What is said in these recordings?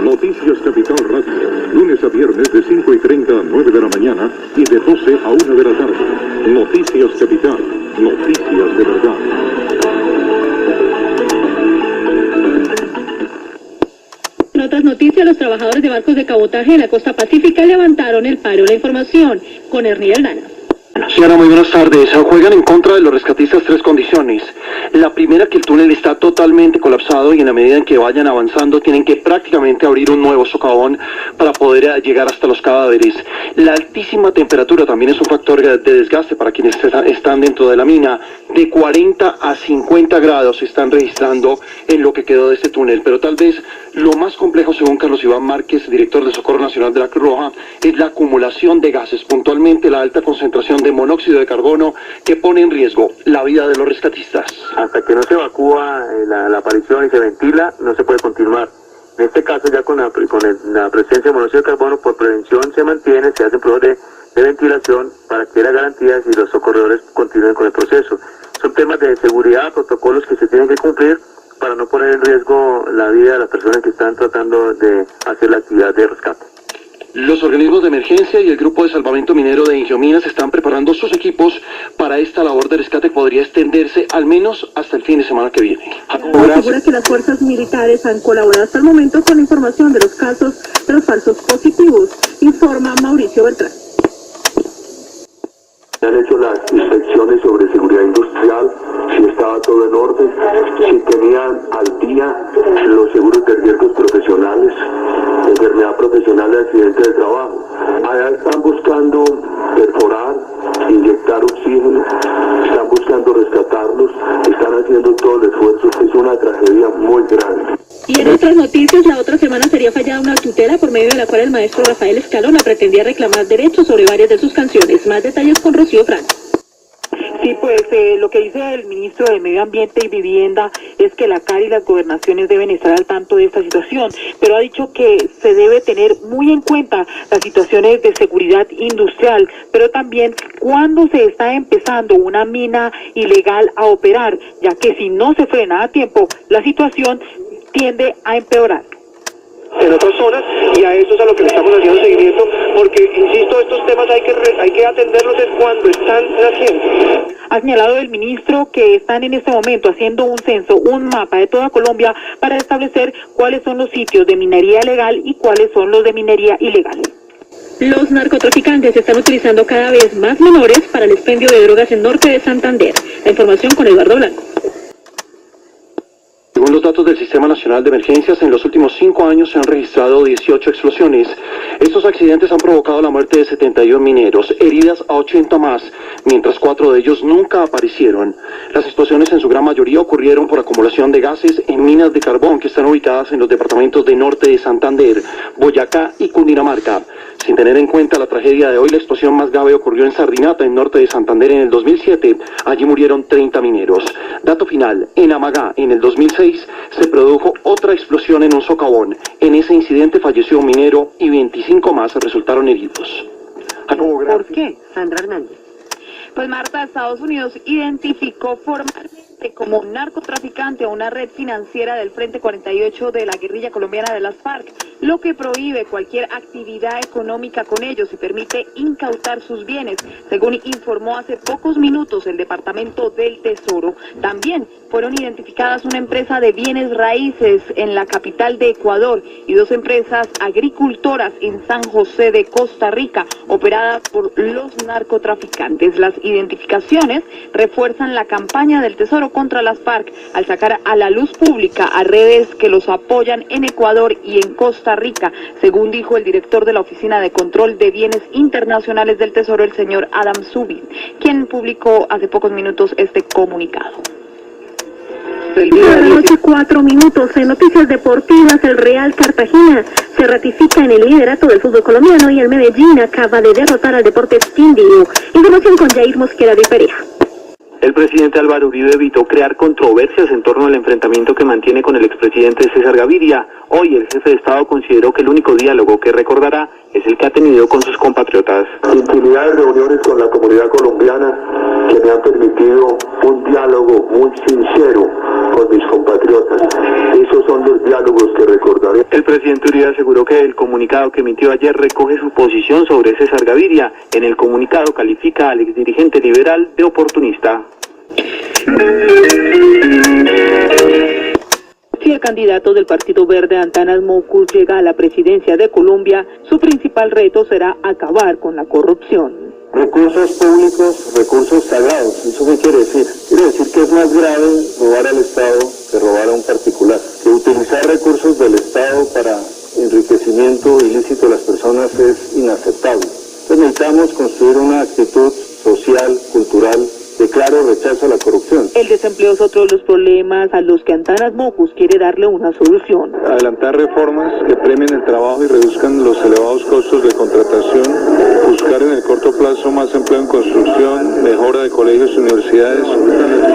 Noticias Capital Radio, lunes a viernes de 5:30 a 9 de la mañana y de 12 a 1 de la tarde. Noticias Capital, noticias de verdad. En otras noticias, los trabajadores de barcos de cabotaje en la costa pacífica levantaron el paro. La información con Ernie Aldana. Señora, muy buenas tardes. Juegan en contra de los rescatistas tres condiciones. La primera, que el túnel está totalmente colapsado y en la medida en que vayan avanzando tienen que prácticamente abrir un nuevo socavón para poder llegar hasta los cadáveres. La altísima temperatura también es un factor de desgaste para quienes están dentro de la mina. De 40 a 50 grados se están registrando en lo que quedó de este túnel, pero tal vez lo más complejo, según Carlos Iván Márquez, director de Socorro Nacional de la Cruz Roja, es la acumulación de gases, puntualmente la alta concentración de monóxido de carbono que pone en riesgo la vida de los rescatistas. Hasta que no se evacúa la aparición y se ventila, no se puede continuar. En este caso, ya con la presencia de monóxido de carbono, por prevención se mantiene, se hacen pruebas de ventilación para que haya garantías y los socorredores continúen con el proceso. Son temas de seguridad, protocolos que se tienen que cumplir para no poner en riesgo la vida de las personas que están tratando de hacer la actividad de rescate. Los organismos de emergencia y el grupo de salvamento minero de Ingiominas están preparando sus equipos para esta labor de rescate que podría extenderse al menos hasta el fin de semana que viene. Asegura que las fuerzas militares han colaborado hasta el momento con la información de los casos de los falsos positivos, informa Mauricio Beltrán. Se han hecho las inspecciones sobre seguridad industrial, si estaba todo en orden, si tenían al día los seguros de riesgos profesionales, enfermedad profesional y accidente de trabajo. Allá están buscando perforar, inyectar oxígeno, están buscando rescatarlos, están haciendo todo el esfuerzo. Es una tragedia muy grande. Y en otras noticias, la otra semana sería fallada una tutela por medio de la cual el maestro Rafael Escalona pretendía reclamar derechos sobre varias de sus canciones. Más detalles con Rocío Frank. Sí, pues lo que dice el ministro de Medio Ambiente y Vivienda es que la CAR y las gobernaciones deben estar al tanto de esta situación, pero ha dicho que se debe tener muy en cuenta las situaciones de seguridad industrial, pero también cuando se está empezando una mina ilegal a operar, ya que si no se frena a tiempo, la situación tiende a empeorar. En otras zonas, y a eso es a lo que le estamos haciendo seguimiento, porque, insisto, estos temas hay que atenderlos es cuando están naciendo. Ha señalado el ministro que están en este momento haciendo un censo, un mapa de toda Colombia para establecer cuáles son los sitios de minería legal y cuáles son los de minería ilegal. Los narcotraficantes están utilizando cada vez más menores para el expendio de drogas en norte de Santander. La información con Eduardo Blanco. Según los datos del Sistema Nacional de Emergencias, en los últimos 5 años se han registrado 18 explosiones. Estos accidentes han provocado la muerte de 71 mineros, heridas a 80 más, mientras 4 de ellos nunca aparecieron. Las explosiones en su gran mayoría ocurrieron por acumulación de gases en minas de carbón que están ubicadas en los departamentos de norte de Santander, Boyacá y Cundinamarca. Sin tener en cuenta la tragedia de hoy, la explosión más grave ocurrió en Sardinata, en norte de Santander, en el 2007. Allí murieron 30 mineros. Dato final, en Amagá, en el 2006, se produjo otra explosión en un socavón. En ese incidente falleció un minero y 25 más resultaron heridos. ¿Por qué? Sandra Hernández. Pues Marta, Estados Unidos identificó formalmente como narcotraficante a una red financiera del Frente 48 de la guerrilla colombiana de las FARC, lo que prohíbe cualquier actividad económica con ellos y permite incautar sus bienes, según informó hace pocos minutos el Departamento del Tesoro. También fueron identificadas una empresa de bienes raíces en la capital de Ecuador y 2 empresas agricultoras en San José de Costa Rica, operadas por los narcotraficantes. Las identificaciones refuerzan la campaña del Tesoro contra las FARC al sacar a la luz pública a redes que los apoyan en Ecuador y en Costa Rica, según dijo el director de la Oficina de Control de Bienes Internacionales del Tesoro, el señor Adam Subin, quien publicó hace pocos minutos este comunicado. De la noche, 4 minutos. En noticias deportivas, el Real Cartagena se ratifica en el liderato del fútbol colombiano y el Medellín acaba de derrotar al Deportes Quindío. Información con Jair Mosquera de Pereja. El presidente Álvaro Uribe evitó crear controversias en torno al enfrentamiento que mantiene con el expresidente César Gaviria. Hoy el jefe de Estado consideró que el único diálogo que recordará es el que ha tenido con sus compatriotas. Infinidad de reuniones con la comunidad colombiana que me han permitido un diálogo muy sincero con mis compatriotas. Esos son los diálogos que recordaré. El presidente Uribe aseguró que el comunicado que emitió ayer recoge su posición sobre César Gaviria. En el comunicado califica al exdirigente liberal de oportunista. Si el candidato del Partido Verde, Antanas Mockus, llega a la presidencia de Colombia, su principal reto será acabar con la corrupción. Recursos públicos, recursos sagrados. ¿Eso qué quiere decir? Quiere decir que es más grave robar al Estado que robar a un particular. Que utilizar recursos del Estado para enriquecimiento ilícito de las personas es inaceptable. Entonces necesitamos construir una actitud social, cultural, de claro rechazo a la corrupción. El desempleo es otro de los problemas a los que Antanas Mockus quiere darle una solución. Adelantar reformas que premien el trabajo y reduzcan los elevados costos de contratación, buscar en el corto plazo más empleo en construcción, mejora de colegios y universidades,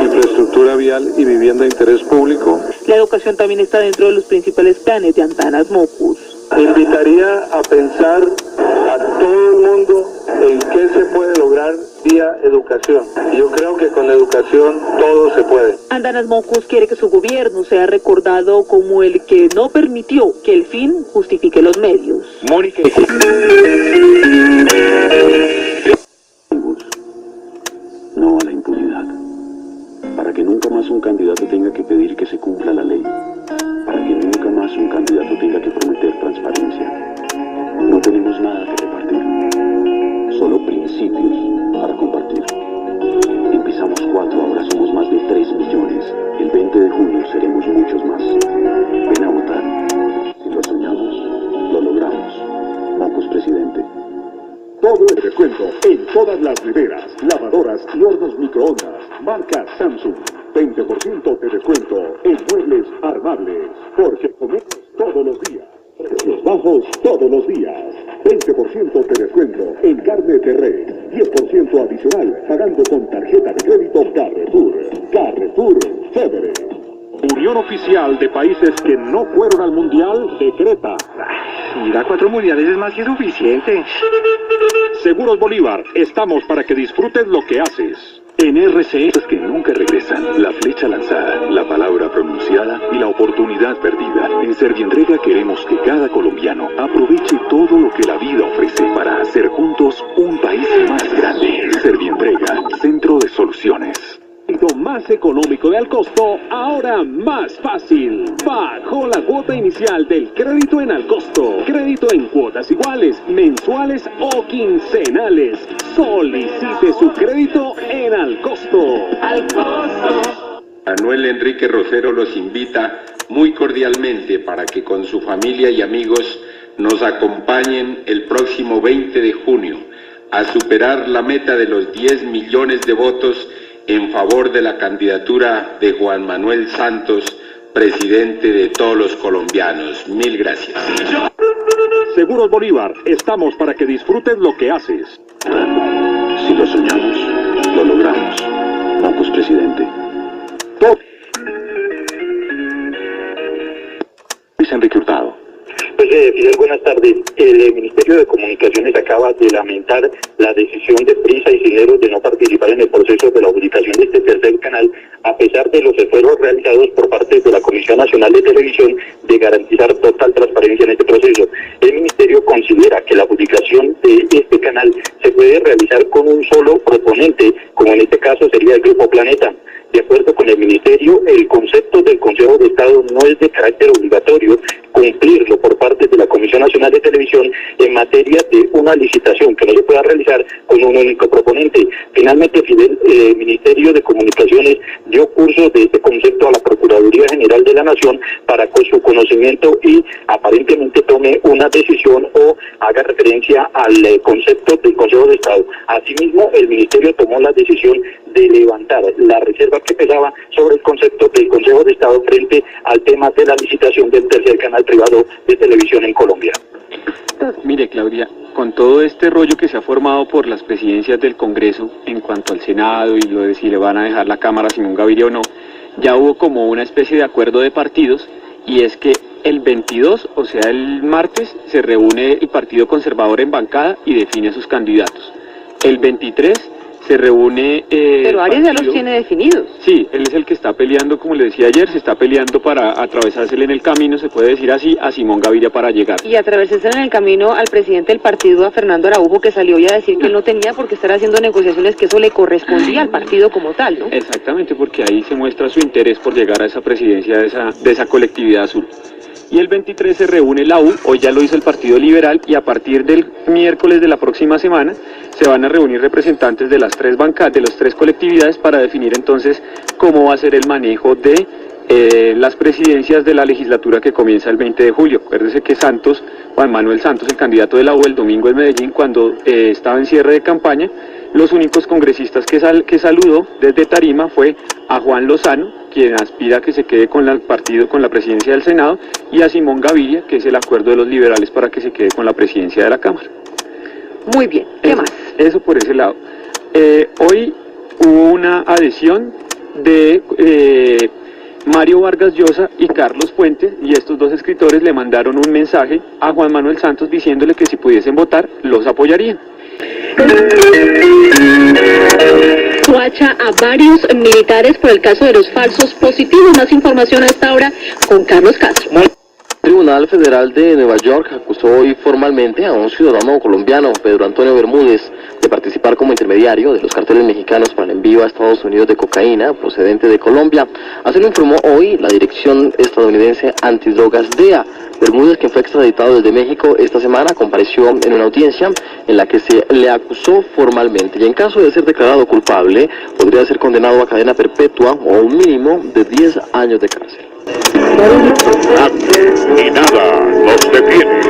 infraestructura vial y vivienda de interés público. La educación también está dentro de los principales planes de Antanas Mockus. Invitaría a pensar a todo el mundo en qué se puede lograr vía educación. Yo creo que con educación todo se puede. Antanas Mockus quiere que su gobierno sea recordado como el que no permitió que el fin justifique los medios. Mónica. No a la impunidad. Para que nunca más un candidato tenga que pedir que se cumpla la ley. Para que nunca más un candidato tenga que prometer transparencia. No tenemos nada que repartir, solo principios para compartir. Empezamos 4, ahora somos más de 3 millones. El 20 de junio seremos muchos más. Ven a votar. Si lo soñamos, lo logramos. Mockus presidente. Todo el descuento en todas las neveras, lavadoras y hornos microondas. Marca Samsung. 20% de descuento en muebles armables. Porque comemos todos los días. Precios bajos todos los días. 20% de descuento en carne de res. 10% adicional pagando con tarjeta de crédito Carrefour. Carrefour Chévere. Unión Oficial de Países que no fueron al Mundial decreta. Ir a 4 mundiales es más que suficiente. Seguros Bolívar, estamos para que disfrutes lo que haces. En RCE que nunca regresan, la flecha lanzada, la palabra pronunciada y la oportunidad perdida. En Servientrega queremos que cada colombiano aproveche todo lo que la vida ofrece para hacer juntos un país más grande. Servientrega, centro de soluciones. Más económico de al costo, ahora más fácil. Bajó la cuota inicial del crédito en al costo. Crédito en cuotas iguales, mensuales o quincenales. Solicite su crédito en al costo. Al costo. Manuel Enrique Rosero los invita muy cordialmente para que con su familia y amigos nos acompañen el próximo 20 de junio a superar la meta de los 10 millones de votos en favor de la candidatura de Juan Manuel Santos, presidente de todos los colombianos. Mil gracias. Seguros Bolívar, estamos para que disfrutes lo que haces. Si lo soñamos, lo logramos. Mockus presidente. Luis Enrique Hurtado. Pues Fidel, buenas tardes. El Ministerio de Comunicaciones acaba de lamentar la decisión de Prisa y Cineros de no participar en el proceso de la ubicación de este tercer canal, a pesar de los esfuerzos realizados por parte de la Comisión Nacional de Televisión de garantizar total transparencia en este proceso. El Ministerio considera que la ubicación de este canal se puede realizar con un solo proponente, como en este caso sería el Grupo Planeta. De acuerdo con el Ministerio, el concepto del Consejo de Estado no es de carácter obligatorio cumplirlo por parte de la Comisión Nacional de Televisión en materia de una licitación que no se pueda realizar con un único proponente. Finalmente, Fidel, el Ministerio de Comunicaciones dio curso de este concepto a la Procuraduría General de la Nación para con su conocimiento y aparentemente tome una decisión o haga referencia al concepto del Consejo de Estado. Asimismo, el Ministerio tomó la decisión de levantar la reserva que pesaba sobre el concepto del Consejo de Estado frente al tema de la licitación del tercer canal privado de televisión en Colombia. Mire, Claudia, con todo este rollo que se ha formado por las presidencias del Congreso en cuanto al Senado y lo de si le van a dejar la Cámara sin un Gaviria o no, ya hubo como una especie de acuerdo de partidos, y es que el 22, o sea el martes, se reúne el Partido Conservador en bancada y define a sus candidatos. El 23 se reúne... Pero Arias ya los tiene definidos. Sí, él es el que está peleando, como le decía ayer, se está peleando para atravesársele en el camino, se puede decir así, a Simón Gaviria para llegar. Y atravesársele en el camino al presidente del partido, a Fernando Araujo, que salió ya a decir que él no tenía por qué estar haciendo negociaciones, que eso le correspondía al partido como tal, ¿no? Exactamente, porque ahí se muestra su interés por llegar a esa presidencia de esa colectividad azul. Y el 23 se reúne la U, hoy ya lo hizo el Partido Liberal, y a partir del miércoles de la próxima semana se van a reunir representantes de las tres bancadas, de las tres colectividades, para definir entonces cómo va a ser el manejo de las presidencias de la legislatura que comienza el 20 de julio. Acuérdese que Santos, Juan Manuel Santos, el candidato de la U, el domingo en Medellín, cuando estaba en cierre de campaña, los únicos congresistas que saludó desde Tarima fue a Juan Lozano, quien aspira a que se quede con el partido, con la presidencia del Senado, y a Simón Gaviria, que es el acuerdo de los liberales para que se quede con la presidencia de la Cámara. Muy bien, ¿qué más? Eso por ese lado. Hoy hubo una adhesión de Mario Vargas Llosa y Carlos Fuentes, y estos dos escritores le mandaron un mensaje a Juan Manuel Santos diciéndole que si pudiesen votar, los apoyarían. Suacha a varios militares por el caso de los falsos positivos. Más información a esta hora con Carlos Castro. El Tribunal Federal de Nueva York acusó hoy formalmente a un ciudadano colombiano, Pedro Antonio Bermúdez, de participar como intermediario de los carteles mexicanos para el envío a Estados Unidos de cocaína procedente de Colombia. Así lo informó hoy la Dirección Estadounidense Antidrogas DEA. Bermúdez, quien fue extraditado desde México esta semana, compareció en una audiencia en la que se le acusó formalmente, y en caso de ser declarado culpable, podría ser condenado a cadena perpetua o un mínimo de 10 años de cárcel. Y nada los detiene.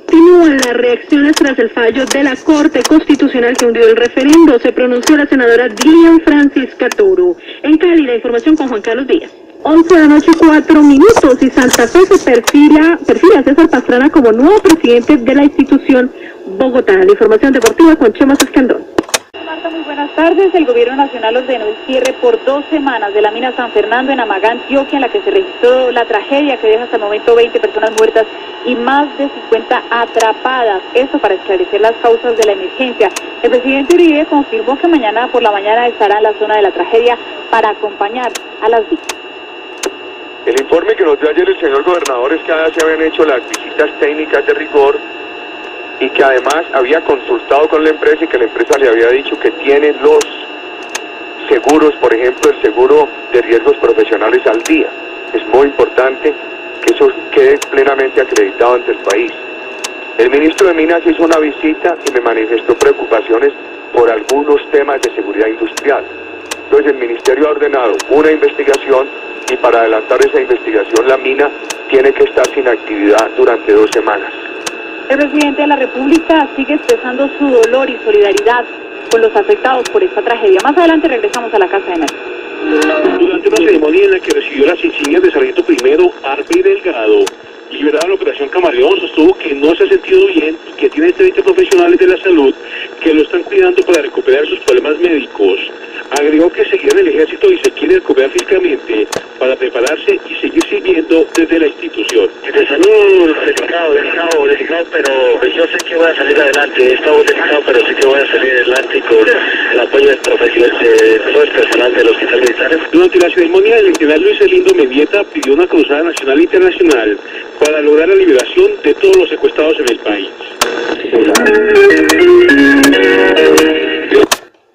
Continúan las reacciones tras el fallo de la Corte Constitucional que hundió el referendo. Se pronunció la senadora Dilian Francisca Toro. En Cali, la información con Juan Carlos Díaz. 11 de la noche, 4 minutos, y Santa Fe se perfila a César Pastrana como nuevo presidente de la institución bogotana. La información deportiva con Chema Escandón. Marta, muy buenas tardes. El gobierno nacional ordenó el cierre por 2 semanas de la mina San Fernando en Amagá, Antioquia, en la que se registró la tragedia que deja hasta el momento 20 personas muertas y más de 50 atrapadas. Esto para esclarecer las causas de la emergencia. El presidente Uribe confirmó que mañana por la mañana estará en la zona de la tragedia para acompañar a las víctimas. El informe que nos dio ayer el señor gobernador es que ya se habían hecho las visitas técnicas de rigor y que además había consultado con la empresa y que la empresa le había dicho que tiene los seguros, por ejemplo, el seguro de riesgos profesionales al día. Es muy importante que eso quede plenamente acreditado ante el país. El ministro de Minas hizo una visita y me manifestó preocupaciones por algunos temas de seguridad industrial. Entonces el ministerio ha ordenado una investigación y para adelantar esa investigación la mina tiene que estar sin actividad durante 2 semanas. El presidente de la República sigue expresando su dolor y solidaridad con los afectados por esta tragedia. Más adelante regresamos a la Casa de Nariño. Durante una ceremonia en la que recibió las insignias de sargento primero, Arby Delgado, liberado en la Operación Camaleón, sostuvo que no se ha sentido bien y que tiene 30 profesionales de la salud que lo están cuidando para recuperar sus problemas médicos. Agregó que seguirá en el ejército y se quiere recuperar físicamente para prepararse y seguir sirviendo desde la institución. De salud, delicado, pero yo sé que voy a salir adelante. He estado delicado, pero sé que voy a salir adelante con el apoyo del todo el personal del Hospital Militar. Durante la ceremonia, el general Luis Elindo Mendieta pidió una cruzada nacional e internacional para lograr la liberación de todos los secuestrados en el país.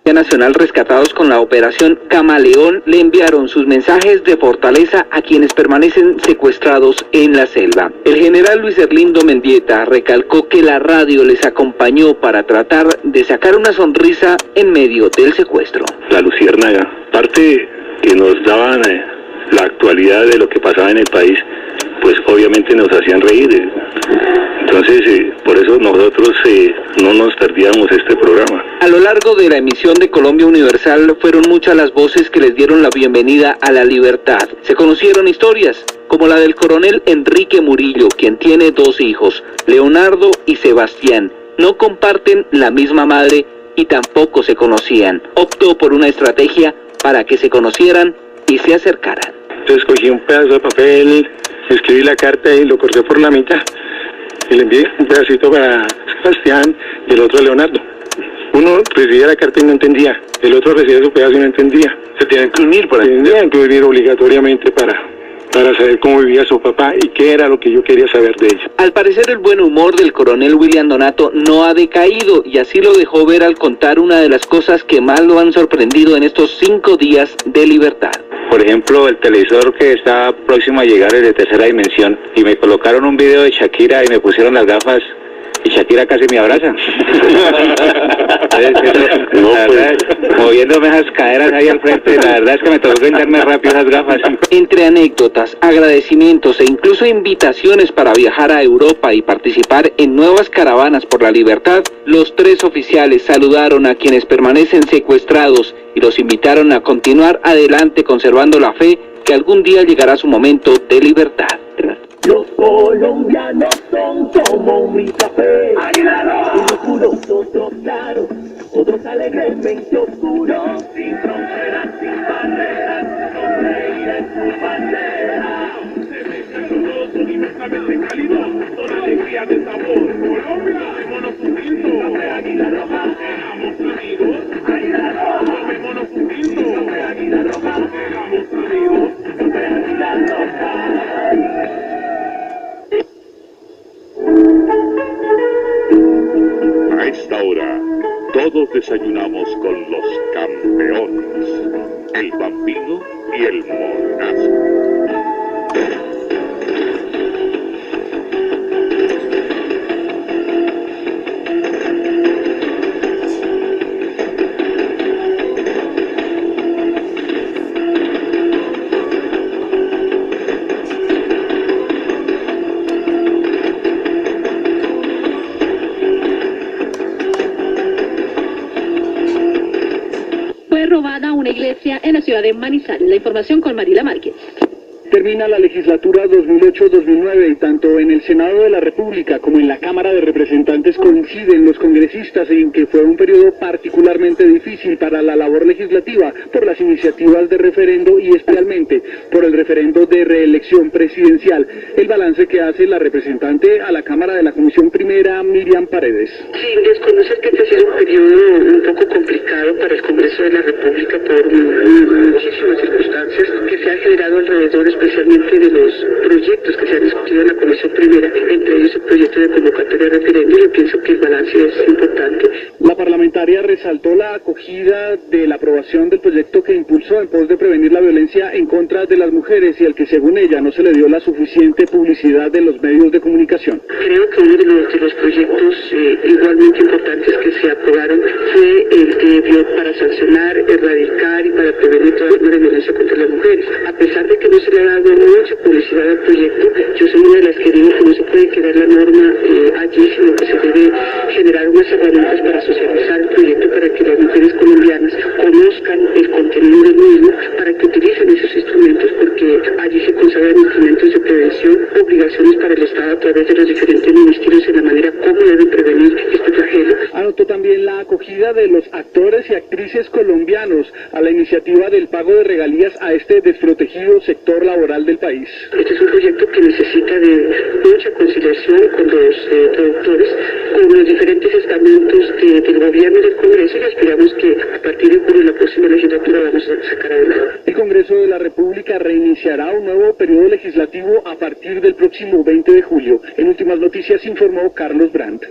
Nacional rescatados con la operación Camaleón le enviaron sus mensajes de fortaleza a quienes permanecen secuestrados en la selva. El general Luis Erlindo Mendieta recalcó que la radio les acompañó para tratar de sacar una sonrisa en medio del secuestro. La Luciérnaga, parte que nos daban la actualidad de lo que pasaba en el país, pues obviamente nos hacían reír. Entonces, por eso nosotros no nos perdíamos este programa. A lo largo de la emisión de Colombia Universal fueron muchas las voces que les dieron la bienvenida a la libertad. Se conocieron historias como la del coronel Enrique Murillo, quien tiene 2 hijos, Leonardo y Sebastián. No comparten la misma madre y tampoco se conocían. Optó por una estrategia para que se conocieran y se acercaran. Entonces cogí un pedazo de papel, escribí la carta y lo corté por la mitad. Y le envié un pedacito para Sebastián y el otro a Leonardo. Uno recibía la carta y no entendía, el otro recibía su pedazo y no entendía. Se tenían que unir tenían que unir obligatoriamente para saber cómo vivía su papá y qué era lo que yo quería saber de ella. Al parecer el buen humor del coronel William Donato no ha decaído y así lo dejó ver al contar una de las cosas que más lo han sorprendido en estos 5 días de libertad. Por ejemplo, el televisor que está próximo a llegar es de tercera dimensión y me colocaron un video de Shakira y me pusieron las gafas y Shakira casi me abraza. La verdad, moviéndome esas caderas ahí al frente, la verdad es que me tocó quitarme rápido esas gafas. Entre anécdotas, agradecimientos e incluso invitaciones para viajar a Europa y participar en nuevas caravanas por la libertad, los 3 oficiales saludaron a quienes permanecen secuestrados y los invitaron a continuar adelante conservando la fe que algún día llegará su momento de libertad. Los colombianos son como un café, unos puros, otros claros, otros alegremente oscuros, sin fronteras, sin barreras, sonreír en su bandera. Se mezclan todos, son inmensamente cálidos, son alegría de sabor. Colombia, tomémonos un tinto, café Águila Roja, éramos amigos. Águila Roja, tomémonos un tinto, café Águila Roja, éramos amigos. Café Águila Roja. A esta hora, todos desayunamos con los campeones, el Bambino y el Monazo. Fue robada una iglesia en la ciudad de Manizales. La información con Marila Márquez. Termina la legislatura 2008-2009 y tanto en el Senado de la República como en la Cámara de Representantes coinciden los congresistas en que fue un periodo particularmente difícil para la labor legislativa por las iniciativas de referendo y especialmente por el referendo de reelección presidencial. El balance que hace la representante a la Cámara de la Comisión Primera, Miriam Paredes. Sin desconocer que este ha sido un periodo un poco complicado para el Congreso de la República por muchísimas circunstancias que se han generado alrededor especialmente de los proyectos que se han discutido en la Comisión Primera, entre ellos el proyecto de convocatoria de referendo. Yo pienso que el balance es importante. La parlamentaria resaltó la acogida de la aprobación del proyecto que impulsó en pos de prevenir la violencia en contra de las mujeres y al que según ella no se le dio la suficiente publicidad de los medios de comunicación. Creo que uno de los proyectos igualmente importantes que se aprobaron fue el que vio para sancionar, erradicar y para prevenir toda forma de violencia contra las mujeres. A pesar de que no se le ha dado mucha publicidad al proyecto, yo soy una de las que digo que no se puede quedar la norma allí, sino que se debe generar unas herramientas para socializar el proyecto, para que las mujeres colombianas conozcan el contenido del mismo, para que utilicen esos instrumentos, porque allí se consagran instrumentos de prevención, obligaciones para el Estado a través de los diferentes ministerios en la manera como deben prevenir este flagelo. Anotó también la acogida de los actores y actrices colombianos a la iniciativa del pago de regalías a este desprotegido sector laboral del país. Este es un proyecto que necesita de mucha conciliación con los productores, con los diferentes estamentos del gobierno y del Congreso, y aspiramos que a partir de julio de la próxima legislatura vamos a sacar adelante. El Congreso de la República reiniciará un nuevo periodo legislativo a partir del próximo 20 de julio. En Últimas Noticias informó Carlos Brandt.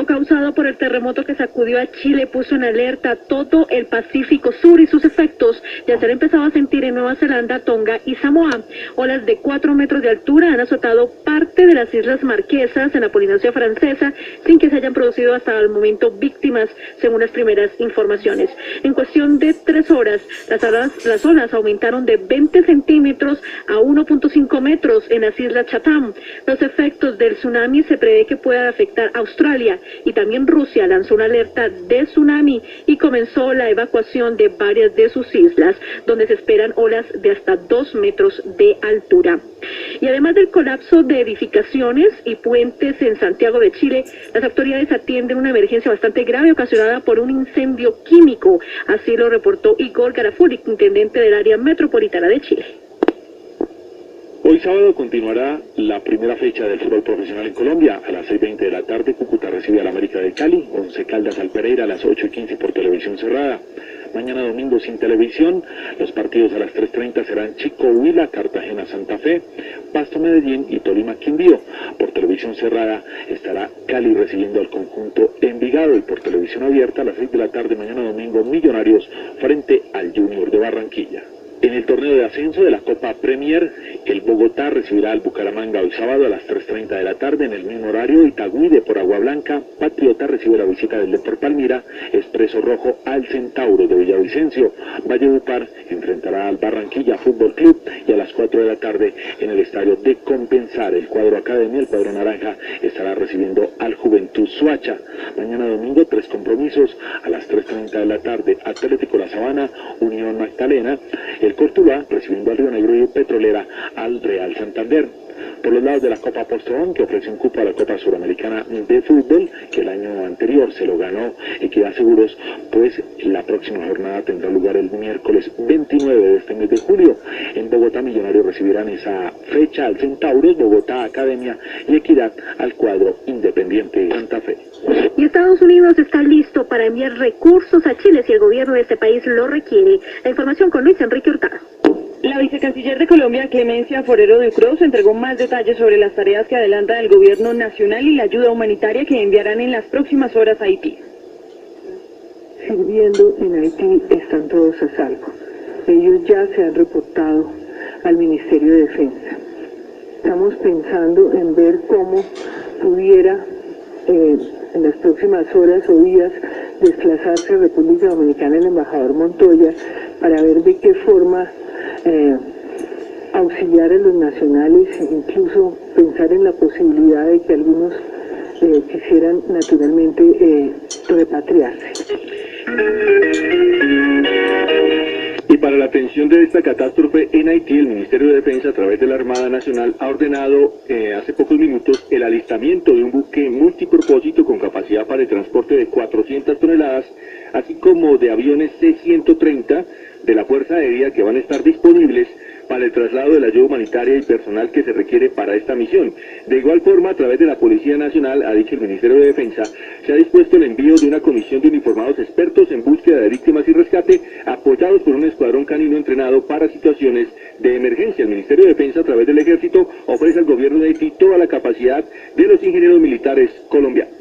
Causado por el terremoto que sacudió a Chile, puso en alerta todo el Pacífico Sur y sus efectos ya se han empezado a sentir en Nueva Zelanda, Tonga y Samoa. Olas de 4 metros de altura han azotado parte de las Islas Marquesas en la Polinesia Francesa sin que se hayan producido hasta el momento víctimas, según las primeras informaciones. En cuestión de 3 horas, las olas aumentaron de 20 centímetros a 1.5 metros en las Islas Chatham. Los efectos del tsunami se prevé que puedan afectar a Australia, y también Rusia lanzó una alerta de tsunami y comenzó la evacuación de varias de sus islas, donde se esperan olas de hasta 2 metros de altura. Y además del colapso de edificaciones y puentes en Santiago de Chile, las autoridades atienden una emergencia bastante grave ocasionada por un incendio químico. Así lo reportó Igor Garafuri, intendente del área metropolitana de Chile. Hoy sábado continuará la primera fecha del fútbol profesional en Colombia. A las 6:20 de la tarde, Cúcuta recibe al América de Cali, Once Caldas al Pereira a las 8:15 por televisión cerrada. Mañana domingo sin televisión, los partidos a las 3:30 serán Chico Huila, Cartagena Santa Fe, Pasto Medellín y Tolima Quindío. Por televisión cerrada estará Cali recibiendo al conjunto Envigado, y por televisión abierta a las 6 de la tarde mañana domingo Millonarios frente al Junior de Barranquilla. En el torneo de ascenso de la Copa Premier, el Bogotá recibirá al Bucaramanga hoy sábado a las 3:30 de la tarde. En el mismo horario, Itagüí de por Agua Blanca, Patriota recibe la visita del Depor Palmira, Expreso Rojo al Centauro de Villavicencio. Valledupar enfrentará al Barranquilla Fútbol Club, y a las 4 de la tarde en el estadio de Compensar, el cuadro Academia, el cuadro naranja, estará recibiendo al Juventud Suacha. Mañana domingo 3 compromisos a las 3:30 de la tarde, Atlético La Sabana, Unión Magdalena, el Cortuluá recibiendo al Río Negro y Petrolera al Real Santander. Por los lados de la Copa Postobón, que ofrece un cupo a la Copa Suramericana de Fútbol, que el año anterior se lo ganó Equidad Seguros, pues la próxima jornada tendrá lugar el miércoles 29 de este mes de julio. En Bogotá, Millonarios recibirán esa fecha al Centauros, Bogotá Academia y Equidad al cuadro Independiente Santa Fe. Y Estados Unidos está listo para enviar recursos a Chile si el gobierno de este país lo requiere. La información con Luis Enrique Hurtado. La vicecanciller de Colombia, Clemencia Forero de Cruz, entregó más detalles sobre las tareas que adelanta el gobierno nacional y la ayuda humanitaria que enviarán en las próximas horas a Haití. Sirviendo en Haití están todos a salvo. Ellos ya se han reportado al Ministerio de Defensa. Estamos pensando en ver cómo pudiera en las próximas horas o días desplazarse a República Dominicana el embajador Montoya para ver de qué forma auxiliar a los nacionales, incluso pensar en la posibilidad de que algunos quisieran naturalmente repatriarse. Y para la atención de esta catástrofe en Haití, el Ministerio de Defensa, a través de la Armada Nacional, ha ordenado hace pocos minutos el alistamiento de un buque multipropósito con capacidad para el transporte de 400 toneladas, así como de aviones C-130 de la Fuerza Aérea que van a estar disponibles para el traslado de la ayuda humanitaria y personal que se requiere para esta misión. De igual forma, a través de la Policía Nacional, ha dicho el Ministerio de Defensa, se ha dispuesto el envío de una comisión de uniformados expertos en búsqueda de víctimas y rescate, apoyados por un escuadrón canino entrenado para situaciones de emergencia. El Ministerio de Defensa, a través del Ejército, ofrece al gobierno de Haití toda la capacidad de los ingenieros militares colombianos.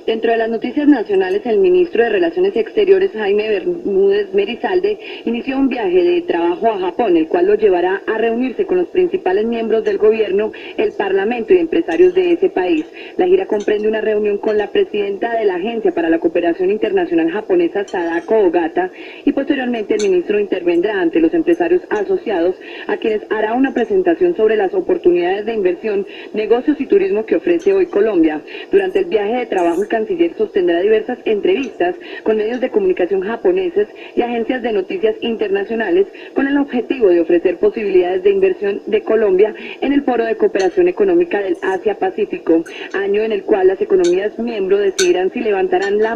Dentro de las noticias nacionales, el ministro de Relaciones Exteriores, Jaime Bermúdez Merizalde, inició un viaje de trabajo a Japón, el cual lo llevará a reunirse con los principales miembros del gobierno, el parlamento y empresarios de ese país. La gira comprende una reunión con la presidenta de la Agencia para la Cooperación Internacional Japonesa, Sadako Ogata, y posteriormente el ministro intervendrá ante los empresarios asociados, a quienes hará una presentación sobre las oportunidades de inversión, negocios y turismo que ofrece hoy Colombia. Durante el viaje de trabajo, el canciller sostendrá diversas entrevistas con medios de comunicación japoneses y agencias de noticias internacionales con el objetivo de ofrecer posibilidades de inversión de Colombia en el Foro de Cooperación Económica del Asia-Pacífico, año en el cual las economías miembros decidirán si levantarán la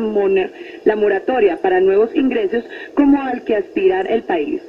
moratoria para nuevos ingresos como al que aspirar el país.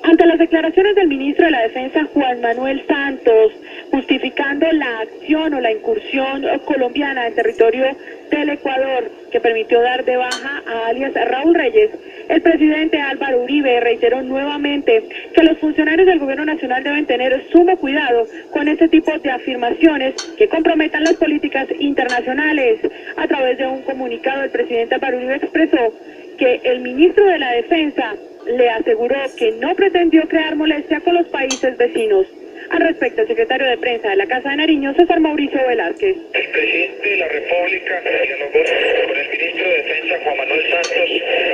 Ante las declaraciones del ministro de la Defensa, Juan Manuel Santos, justificando la acción o la incursión colombiana en territorio del Ecuador que permitió dar de baja a alias Raúl Reyes, el presidente Álvaro Uribe reiteró nuevamente que los funcionarios del gobierno nacional deben tener sumo cuidado con este tipo de afirmaciones que comprometan las políticas internacionales. A través de un comunicado, el presidente Álvaro Uribe expresó que el ministro de la Defensa le aseguró que no pretendió crear molestia con los países vecinos. Al respecto, el secretario de prensa de la Casa de Nariño, César Mauricio Velázquez. El presidente de la República dialogó con el ministro de Defensa, Juan Manuel Santos,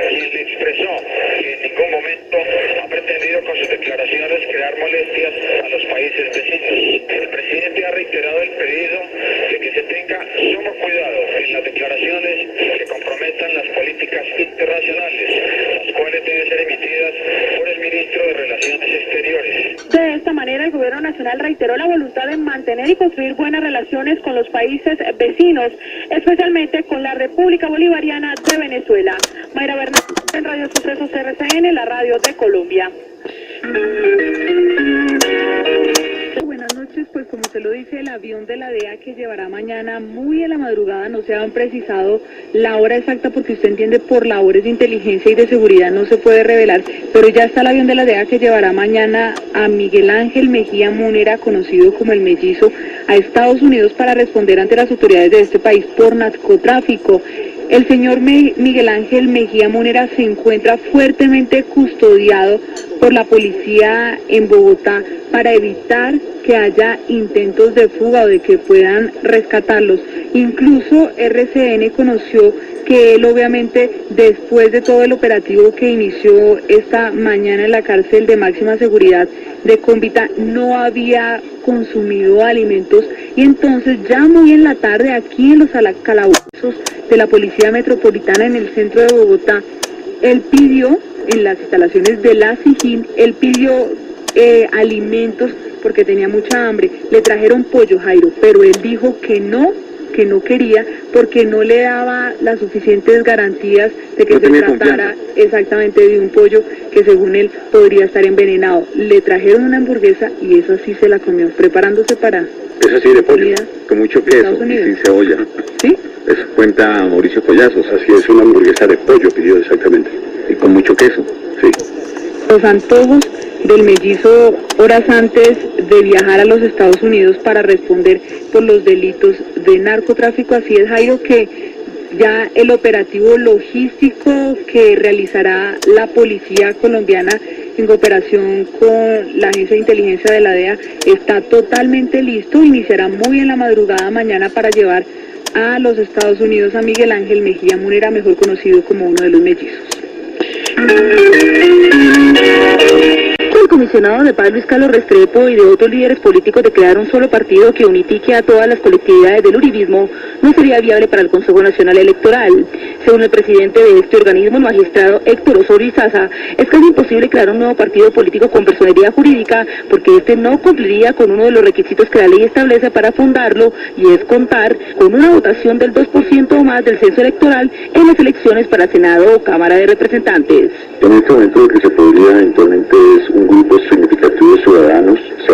quien le expresó que en ningún momento ha pretendido con sus declaraciones crear molestias a los países vecinos. El presidente ha reiterado el pedido de que se tenga sumo cuidado en las declaraciones que comprometan las políticas internacionales, las cuales deben ser emitidas por el ministro de Relaciones Exteriores. De esta manera, el gobierno nacional reiteró la voluntad de mantener y construir buenas relaciones con los países vecinos, especialmente con la República Bolivariana de Venezuela. Mayra Bernal. En Radio Sucesos RCN, la radio de Colombia. Buenas noches, pues como se lo dice, el avión de la DEA que llevará mañana muy en la madrugada, no se han precisado la hora exacta porque usted entiende por labores de inteligencia y de seguridad no se puede revelar, pero ya está el avión de la DEA que llevará mañana a Miguel Ángel Mejía Múnera, conocido como el Mellizo, a Estados Unidos para responder ante las autoridades de este país por narcotráfico. El señor Miguel Ángel Mejía Múnera se encuentra fuertemente custodiado por la policía en Bogotá para evitar que haya intentos de fuga o de que puedan rescatarlos. Incluso RCN conoció que él, obviamente, después de todo el operativo que inició esta mañana en la cárcel de máxima seguridad de Cómbita, no había consumido alimentos y entonces ya muy en la tarde aquí en los calabozos de la Policía Metropolitana en el centro de Bogotá, él pidió, en las instalaciones de la SIJIN, él pidió alimentos porque tenía mucha hambre. Le trajeron pollo, Jairo, pero él dijo que no quería porque no le daba las suficientes garantías de que se tratara exactamente de un pollo que según él podría estar envenenado. Le trajeron una hamburguesa y esa sí se la comió, preparándose para... Esa sí de pollo, con mucho queso y sin cebolla. ¿Sí? Eso cuenta Mauricio Collazos, así es, una hamburguesa de pollo pidió exactamente. Y con mucho queso, sí. Los antojos del Mellizo horas antes de viajar a los Estados Unidos para responder por los delitos de narcotráfico. Así es, Jairo, que ya el operativo logístico que realizará la policía colombiana en cooperación con la agencia de inteligencia de la DEA está totalmente listo. Iniciará muy en la madrugada mañana para llevar a los Estados Unidos a Miguel Ángel Mejía Múnera, mejor conocido como uno de los mellizos. El comisionado de paz Luis Carlos Restrepo y de otros líderes políticos de crear un solo partido que unifique a todas las colectividades del uribismo no sería viable para el Consejo Nacional Electoral. Según el presidente de este organismo, el magistrado Héctor Osorio Izaza, es casi imposible crear un nuevo partido político con personería jurídica porque este no cumpliría con uno de los requisitos que la ley establece para fundarlo, y es contar con una votación del 2% o más del censo electoral en las elecciones para Senado o Cámara de Representantes. En este momento lo que se podría eventualmente es un grupo significativo de ciudadanos se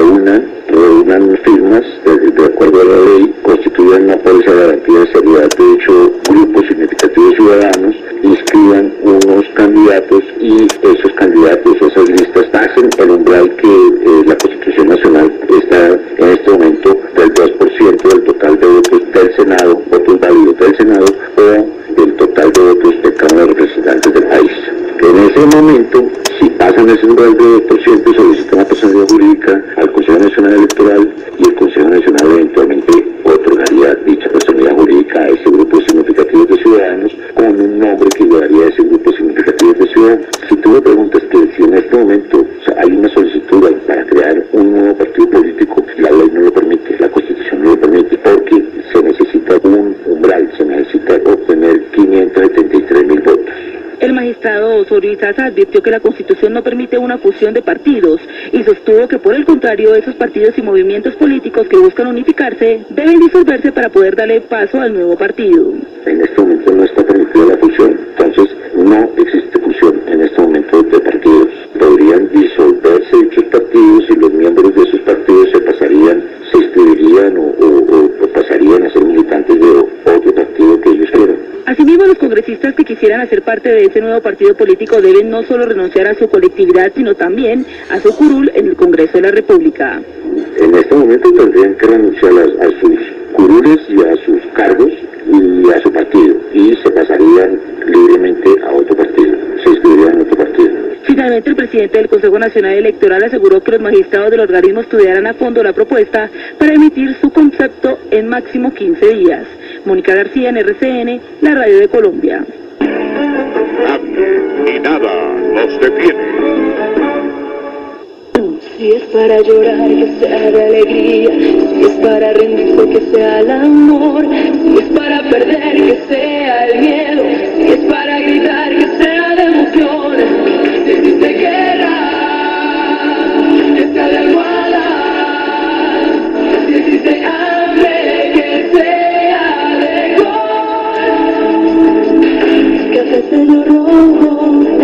reúnan firmas de acuerdo a la ley, constituyan una póliza de garantía de seguridad. De hecho, grupos significativos de ciudadanos inscriban unos candidatos y esos candidatos, esas listas, pasen el umbral que la Constitución Nacional está en este momento del 2% del total de votos del Senado, votos válidos del Senado, o del total de votos de Cámara de Representantes del país. En ese momento, si pasan ese umbral de 2%, solicitan una personalidad jurídica al Consejo Nacional Electoral y el Consejo Nacional eventualmente otorgaría dicha personalidad jurídica a ese grupo significativo de ciudadanos con un nombre que llevaría a ese grupo significativo de ciudadanos. Si tú me preguntas que si en este momento hay una solicitud para crear un nuevo partido político, la ley no lo permite, la Constitución no lo permite, porque se necesita un umbral, se necesita obtener 573.000 votos. El magistrado Osorio Izaza advirtió que la Constitución no permite una fusión de partidos y sostuvo que, por el contrario, esos partidos y movimientos políticos que buscan unificarse deben disolverse para poder darle paso al nuevo partido. En este momento no está permitida la fusión, entonces no existe fusión en este momento de partidos. Podrían disolverse dichos partidos y los miembros de esos partidos se inscribirían o pasarían a ser militantes de otro partido que ellos quieran. Asimismo, los congresistas que quisieran hacer parte de ese nuevo partido político deben no solo renunciar a su colectividad, sino también a su curul en el Congreso de la República. En este momento tendrían que renunciar a sus curules y a sus cargos y a su partido, y se pasarían libremente a otro partido, se inscribirían en otro partido. Finalmente, el presidente del Consejo Nacional Electoral aseguró que los magistrados del organismo estudiarán a fondo la propuesta para emitir su concepto en máximo 15 días. Mónica García, en RCN, la radio de Colombia. Y nada los detiene. Si es para llorar, que sea de alegría. Si es para rendirse, que sea el amor. Si es para perder, que sea el miedo. Si es para gritar, que sea de emoción. Si existe guerra, que sea de almohadas. Si existe hambre, que sea de gol. Que hace el rojo.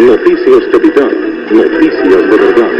Noticias Capital, noticias de verdad.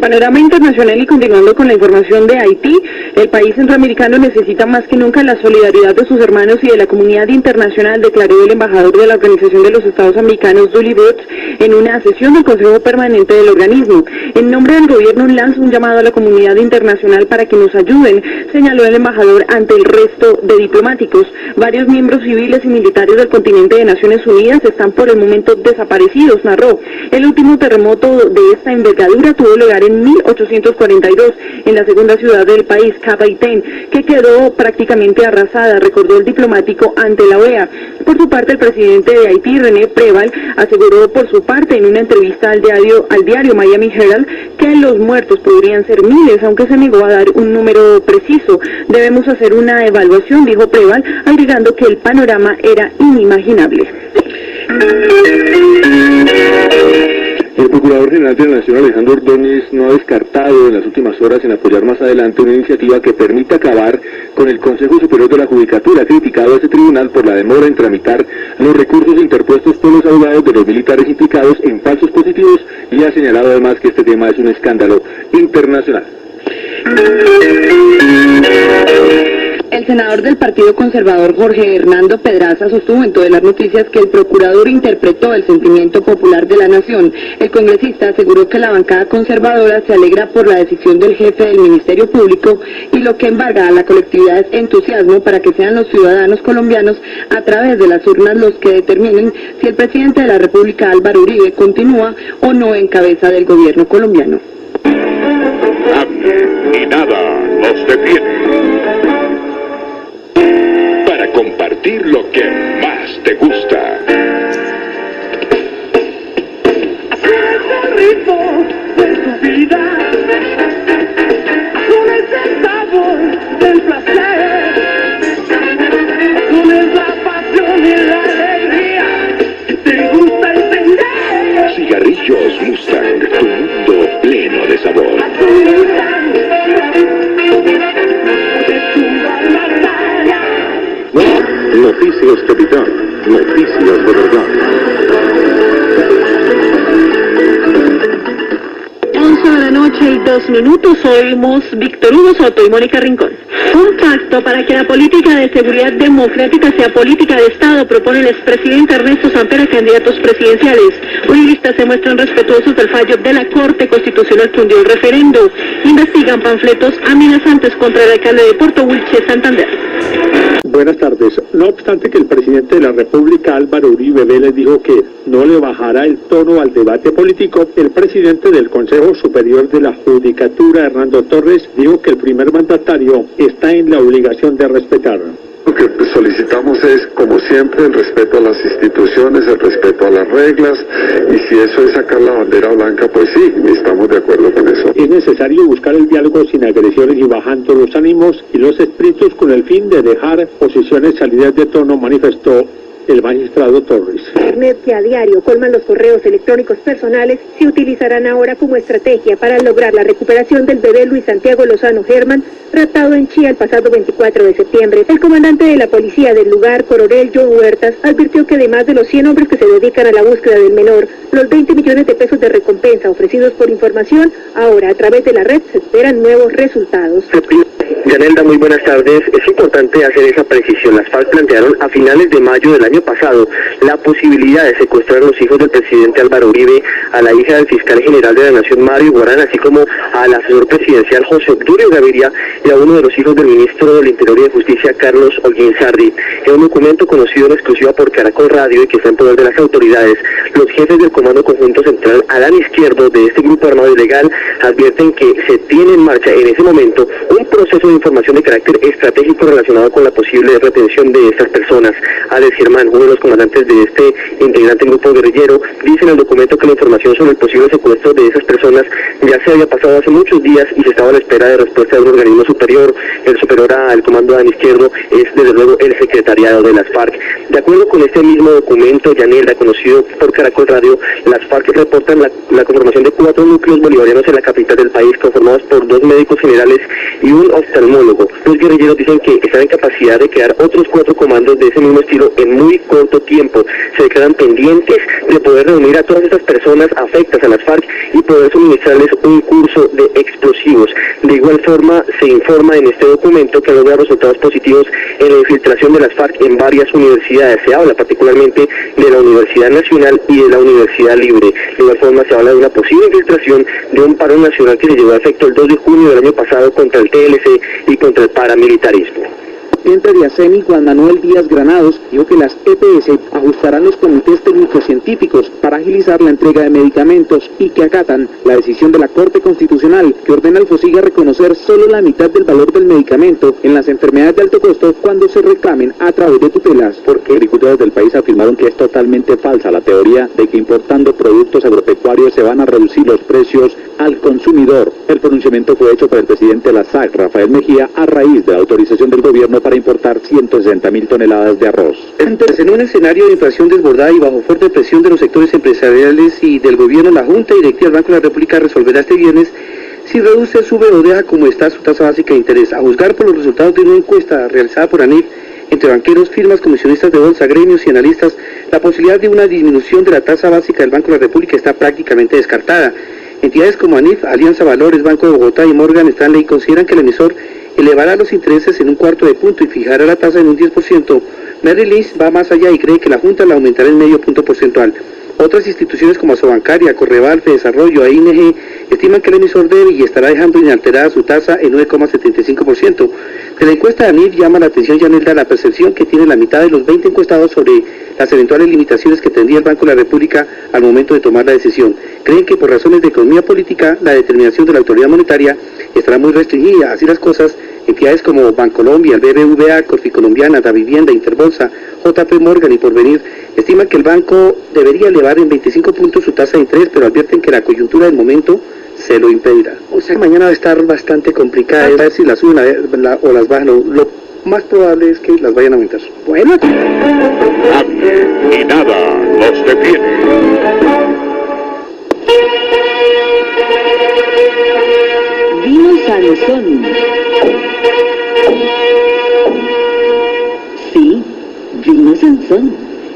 Panorama internacional y continuando con la información de Haití, el país centroamericano necesita más que nunca la solidaridad de sus hermanos y de la comunidad internacional, declaró el embajador de la Organización de los Estados Americanos, Dully Boots, en una sesión del Consejo Permanente del organismo. En nombre del gobierno lanza un llamado a la comunidad internacional para que nos ayuden, señaló el embajador ante el resto de diplomáticos. Varios miembros civiles y militares del continente de Naciones Unidas están por el momento desaparecidos, narró. El último terremoto de esta envergadura tuvo lugar en 1842 en la segunda ciudad del país, Cap Haitien, que quedó prácticamente arrasada, recordó el diplomático ante la OEA. Por su parte, el presidente de Haití, René Préval, aseguró por su parte en una entrevista al diario Miami Herald que los muertos podrían ser miles, aunque se negó a dar un número preciso. Debemos hacer una evaluación, dijo Préval, agregando que el panorama era inimaginable. El Procurador General de la Nación, Alejandro Ordóñez, no ha descartado en las últimas horas en apoyar más adelante una iniciativa que permita acabar con el Consejo Superior de la Judicatura. Ha criticado a ese tribunal por la demora en tramitar los recursos interpuestos por los abogados de los militares implicados en falsos positivos y ha señalado además que este tema es un escándalo internacional. El senador del Partido Conservador, Jorge Hernando Pedraza, sostuvo en todas las noticias que el procurador interpretó el sentimiento popular de la nación. El congresista aseguró que la bancada conservadora se alegra por la decisión del jefe del Ministerio Público y lo que embarga a la colectividad es entusiasmo para que sean los ciudadanos colombianos a través de las urnas los que determinen si el presidente de la República, Álvaro Uribe, continúa o no en cabeza del gobierno colombiano. Y nada nos detiene para compartir lo que más te gusta. El ritmo de tu vida, azul es el sabor del placer, azul es la pasión y la alegría que te gusta entender. Cigarrillos Mustang, tu mundo pleno de sabor. Noticias Capital, noticias de verdad. 11 de la noche y 2 minutos, somos Víctor Hugo Soto y Mónica Rincón. Un pacto para que la política de seguridad democrática sea política de Estado, propone el expresidente Ernesto Samper a candidatos presidenciales. Uribistas se muestran respetuosos del fallo de la Corte Constitucional que hundió el referendo. Investigan panfletos amenazantes contra el alcalde de Puerto Wilche, Santander. Buenas tardes. No obstante que el presidente de la República, Álvaro Uribe Vélez, dijo que no le bajará el tono al debate político, el presidente del Consejo Superior de la Judicatura, Hernando Torres, dijo que el primer mandatario está en la obligación de respetar. Lo que solicitamos es, como siempre, el respeto a las instituciones, el respeto a las reglas, y si eso es sacar la bandera blanca, pues sí, estamos de acuerdo con eso. Es necesario buscar el diálogo sin agresiones y bajando los ánimos y los espíritus con el fin de dejar posiciones salidas de tono, manifestó el magistrado Torres. Internet que a diario colman los correos electrónicos personales se utilizarán ahora como estrategia para lograr la recuperación del bebé Luis Santiago Lozano Germán, raptado en Chía el pasado 24 de septiembre. El comandante de la policía del lugar, coronel John Huertas, advirtió que además de los 100 hombres que se dedican a la búsqueda del menor, los 20 millones de pesos de recompensa ofrecidos por información, ahora a través de la red se esperan nuevos resultados. Yanelda, muy buenas tardes. Es importante hacer esa precisión. Las FARC plantearon a finales de mayo del año pasado la posibilidad de secuestrar a los hijos del presidente Álvaro Uribe, a la hija del fiscal general de la Nación, Mario Iguarán, así como al asesor presidencial José Obdulio Gaviria y a uno de los hijos del ministro del Interior y de Justicia, Carlos Holguín Sardi. En un documento conocido en exclusiva por Caracol Radio y que está en poder de las autoridades, los jefes del Comando Conjunto Central, Adán Izquierdo, de este grupo armado ilegal, advierten que se tiene en marcha en ese momento un proceso de información de carácter estratégico relacionado con la posible retención de estas personas. A decir más, Durán, uno de los comandantes de este integrante grupo guerrillero, dice en el documento que la información sobre el posible secuestro de esas personas ya se había pasado hace muchos días y se estaba a la espera de respuesta de un organismo superior. El superior al comando de izquierdo es desde luego el secretariado de las FARC. De acuerdo con este mismo documento, Yanelda, conocido por Caracol Radio, las FARC reportan la conformación de 4 núcleos bolivarianos en la capital del país, conformados por 2 médicos generales y un oftalmólogo. Los guerrilleros dicen que están en capacidad de crear otros 4 comandos de ese mismo estilo en muy corto tiempo. Se declaran pendientes de poder reunir a todas estas personas afectas a las FARC y poder suministrarles un curso de explosivos. De igual forma, se informa en este documento que ha logrado resultados positivos en la infiltración de las FARC en varias universidades. Se habla particularmente de la Universidad Nacional y de la Universidad Libre. De igual forma, se habla de una posible infiltración de un paro nacional que se llevó a efecto el 2 de junio del año pasado contra el TLC y contra el paramilitarismo. El presidente de ASEMI, Juan Manuel Díaz Granados, dijo que las EPS ajustarán los comités técnicos científicos para agilizar la entrega de medicamentos y que acatan la decisión de la Corte Constitucional que ordena al FOSIGA reconocer solo la mitad del valor del medicamento en las enfermedades de alto costo cuando se reclamen a través de tutelas. Porque agricultores del país afirmaron que es totalmente falsa la teoría de que importando productos agropecuarios se van a reducir los precios al consumidor. El pronunciamiento fue hecho por el presidente de la SAC, Rafael Mejía, a raíz de la autorización del gobierno para importar 160.000 toneladas de arroz. Entonces, en un escenario de inflación desbordada y bajo fuerte presión de los sectores empresariales y del gobierno, la Junta Directiva del Banco de la República resolverá este viernes si reduce, sube o deja como está su tasa básica de interés. A juzgar por los resultados de una encuesta realizada por ANIF entre banqueros, firmas, comisionistas de bolsa, gremios y analistas, la posibilidad de una disminución de la tasa básica del Banco de la República está prácticamente descartada. Entidades como ANIF, Alianza Valores, Banco de Bogotá y Morgan Stanley consideran que el emisor elevará los intereses en un 1/4 punto y fijará la tasa en un 10%. Merrill Lynch va más allá y cree que la Junta la aumentará en medio punto porcentual. Otras instituciones como Asobancaria, Correval, Fedesarrollo e ING estiman que el emisor debe y estará dejando inalterada su tasa en 9,75%. De la encuesta de ANIF llama la atención, Yanelda, la percepción que tiene la mitad de los 20 encuestados sobre las eventuales limitaciones que tendría el Banco de la República al momento de tomar la decisión. Creen que por razones de economía política, la determinación de la autoridad monetaria estará muy restringida. Así las cosas, entidades como Bancolombia, el BBVA, Corficolombiana, Davivienda, Interbolsa, JP Morgan y Porvenir estiman que el banco debería elevar en 25 puntos su tasa de interés, pero advierten que la coyuntura del momento se lo impedirá. O sea, mañana va a estar bastante complicada, a ver si las suben o las bajan. Lo más probable es que las vayan a aumentar. Bueno. Y nada los detiene. Vino Sansón. Sí, vino Sansón.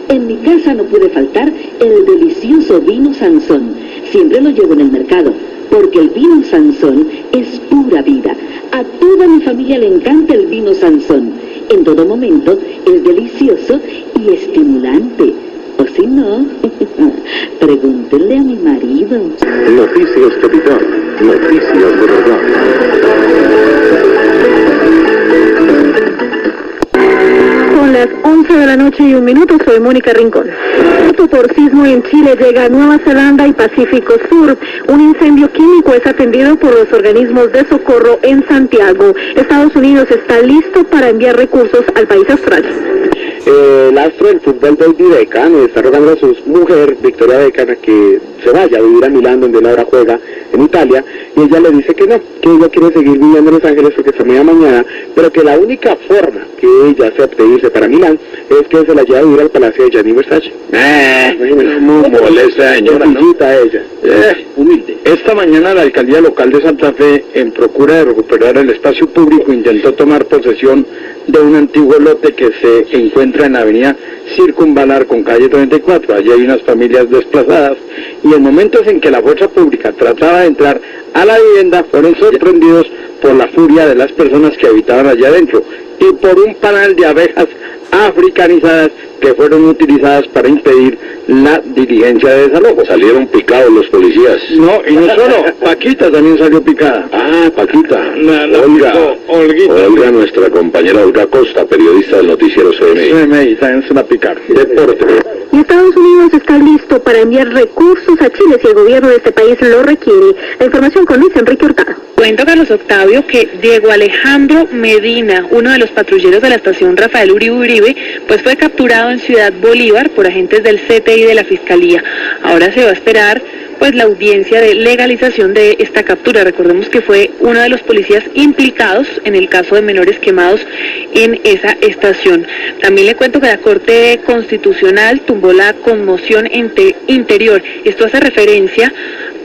En mi casa no puede faltar el delicioso vino Sansón. Siempre lo llevo en el mercado, porque el vino Sansón es pura vida. A toda mi familia le encanta el vino Sansón. En todo momento es delicioso y estimulante. O si no, pregúntenle a mi marido. Noticias Capital, noticias de verdad. Son las 11 de la noche y 1 minuto, soy Mónica Rincón. Por sismo en Chile llega a Nueva Zelanda y Pacífico Sur. Un incendio químico es atendido por los organismos de socorro en Santiago. Estados Unidos está listo para enviar recursos al país austral. El astro del fútbol David Beckham está rogando a su mujer, Victoria Beckham, que se vaya a vivir a Milán, donde él ahora juega en Italia, y ella le dice que no, que ella quiere seguir viviendo en Los Ángeles porque está muy amañada, pero que la única forma que ella acepte irse para Milán es que se la lleve a vivir al Palacio de Gianni Versace. Muy molesta, señora, ¿no? Ella. Humilde. Esta mañana la alcaldía local de Santa Fe, en procura de recuperar el espacio público, intentó tomar posesión de un antiguo lote que se encuentra en la avenida Circunvalar con calle 34. Allí hay unas familias desplazadas y en momentos en que la fuerza pública trataba de entrar a la vivienda, fueron sorprendidos por la furia de las personas que habitaban allá adentro y por un panal de abejas africanizadas que fueron utilizadas para impedir la diligencia de desalojo. Salieron picados los policías. No, y no solo, Paquita también salió picada. Ah, Paquita. Olga, nuestra compañera Olga Costa, periodista del noticiero CMI. CMI, también se la picaron. Deporte. Y Estados Unidos está listo para enviar recursos a Chile si el gobierno de este país lo requiere. La información con Luis Enrique Hurtado. Cuento, Carlos Octavio, que Diego Alejandro Medina, uno de los patrulleros de la estación Rafael Uribe, pues fue capturado en Ciudad Bolívar por agentes del CTI de la Fiscalía. Ahora se va a esperar pues la audiencia de legalización de esta captura. Recordemos que fue uno de los policías implicados en el caso de menores quemados en esa estación. También le cuento que la Corte Constitucional tumbó la conmoción interior. Esto hace referencia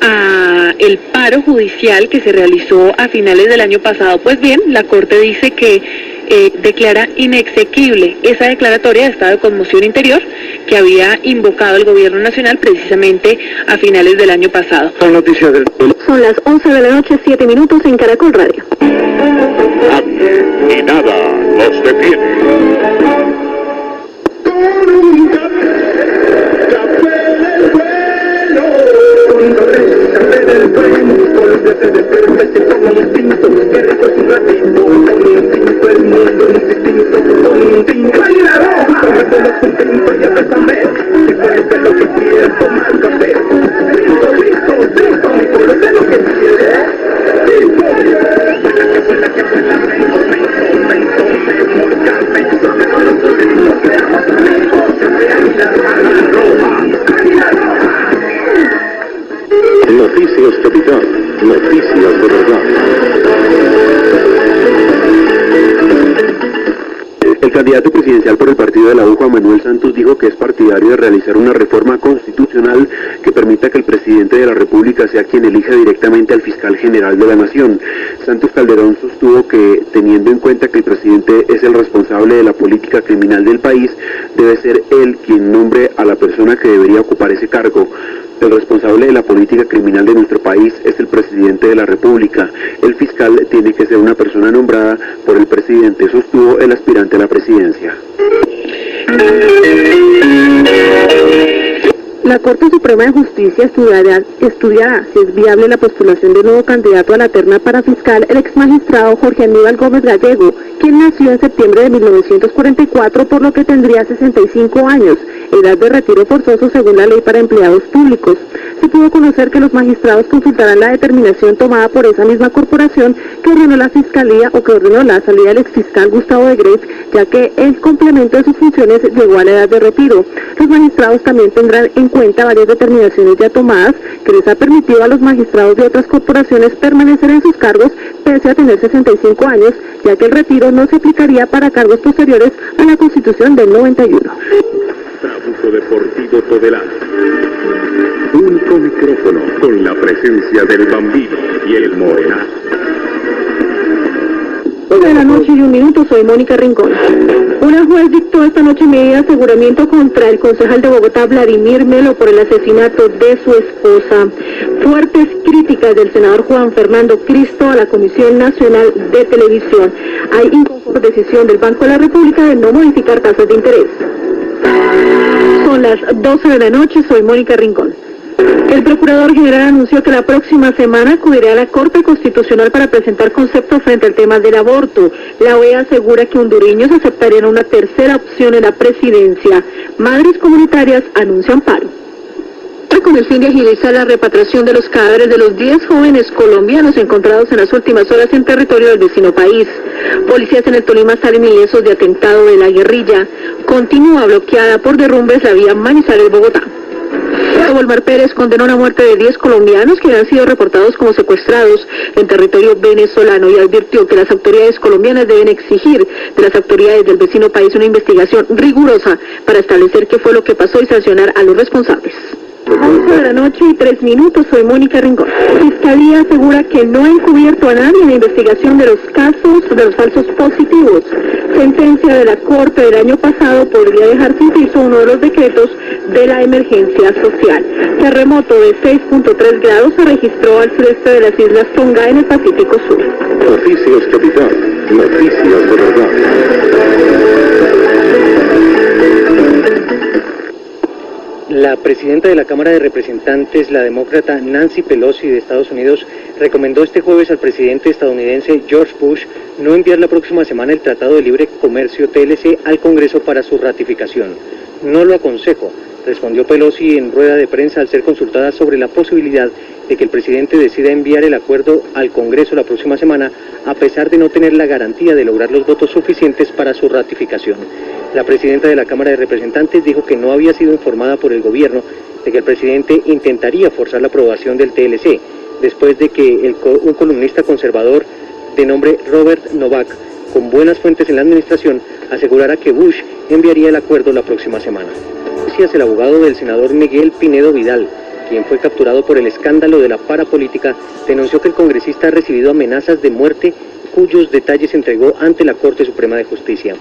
a el paro judicial que se realizó a finales del año pasado. Pues bien, la Corte dice que declara inexequible esa declaratoria de estado de conmoción interior que había invocado el gobierno nacional precisamente a finales del año pasado. Son las 11 de la noche, 7 minutos en Caracol Radio. Y nada los detiene. Noticias Capital, noticias de verdad. El candidato presidencial por el partido de la U, Juan Manuel Santos, dijo que es partidario de realizar una reforma constitucional que permita que el presidente de la República sea quien elija directamente al fiscal general de la Nación. Santos Calderón sostuvo que, teniendo en cuenta que el presidente es el responsable de la política criminal del país, debe ser él quien nombre a la persona que debería ocupar ese cargo. El responsable de la política criminal de nuestro país es el presidente de la República. El fiscal tiene que ser una persona nombrada por el presidente, sostuvo el aspirante a la presidencia. La Corte Suprema de Justicia estudiará si es viable la postulación de nuevo candidato a la terna para fiscal, el exmagistrado Jorge Aníbal Gómez Gallego, quien nació en septiembre de 1944, por lo que tendría 65 años, edad de retiro forzoso según la ley para empleados públicos. Se pudo conocer que los magistrados consultarán la determinación tomada por esa misma corporación que ordenó la fiscalía o que ordenó la salida del exfiscal Gustavo de Grez, ya que el complemento de sus funciones llegó a la edad de retiro. Los magistrados también tendrán en cuenta varias determinaciones ya tomadas que les ha permitido a los magistrados de otras corporaciones permanecer en sus cargos pese a tener 65 años, ya que el retiro no se aplicaría para cargos posteriores a la Constitución del 91. Trabuco Deportivo Todelán. Único micrófono con la presencia del Bambino y el Morenazo. 9 de la noche y 1 minuto, soy Mónica Rincón. Una juez dictó esta noche medida de aseguramiento contra el concejal de Bogotá, Vladimir Melo, por el asesinato de su esposa. Fuertes críticas del senador Juan Fernando Cristo a la Comisión Nacional de Televisión. Hay inconforme decisión del Banco de la República de no modificar tasas de interés. Son las 12 de la noche, soy Mónica Rincón. El Procurador General anunció que la próxima semana acudirá a la Corte Constitucional para presentar conceptos frente al tema del aborto. La OEA asegura que hondureños aceptarían una tercera opción en la presidencia. Madres comunitarias anuncian paro. Con el fin de agilizar la repatriación de los cadáveres de los 10 jóvenes colombianos encontrados en las últimas horas en territorio del vecino país. Policías en el Tolima salen ilesos de atentado de la guerrilla. Continúa bloqueada por derrumbes la vía Manizales-Bogotá. Volmar Pérez condenó la muerte de 10 colombianos que han sido reportados como secuestrados en territorio venezolano y advirtió que las autoridades colombianas deben exigir de las autoridades del vecino país una investigación rigurosa para establecer qué fue lo que pasó y sancionar a los responsables. 11 de la noche y 3 minutos, soy Mónica Rincón. Fiscalía asegura que no ha encubierto a nadie en la investigación de los casos de los falsos positivos. Sentencia de la Corte del año pasado podría dejar sin piso uno de los decretos de la emergencia social. Terremoto de 6.3 grados se registró al sureste de las Islas Tonga en el Pacífico Sur. Noticias Capital, noticias de verdad. La presidenta de la Cámara de Representantes, la demócrata Nancy Pelosi de Estados Unidos, recomendó este jueves al presidente estadounidense George Bush no enviar la próxima semana el Tratado de Libre Comercio TLC al Congreso para su ratificación. No lo aconsejo, respondió Pelosi en rueda de prensa al ser consultada sobre la posibilidad de que el presidente decida enviar el acuerdo al Congreso la próxima semana, a pesar de no tener la garantía de lograr los votos suficientes para su ratificación. La presidenta de la Cámara de Representantes dijo que no había sido informada por el gobierno de que el presidente intentaría forzar la aprobación del TLC, después de que un columnista conservador de nombre Robert Novak, con buenas fuentes en la administración, asegurara que Bush enviaría el acuerdo la próxima semana. El abogado del senador Miguel Pinedo Vidal, quien fue capturado por el escándalo de la parapolítica, denunció que el congresista ha recibido amenazas de muerte cuyos detalles entregó ante la Corte Suprema de Justicia.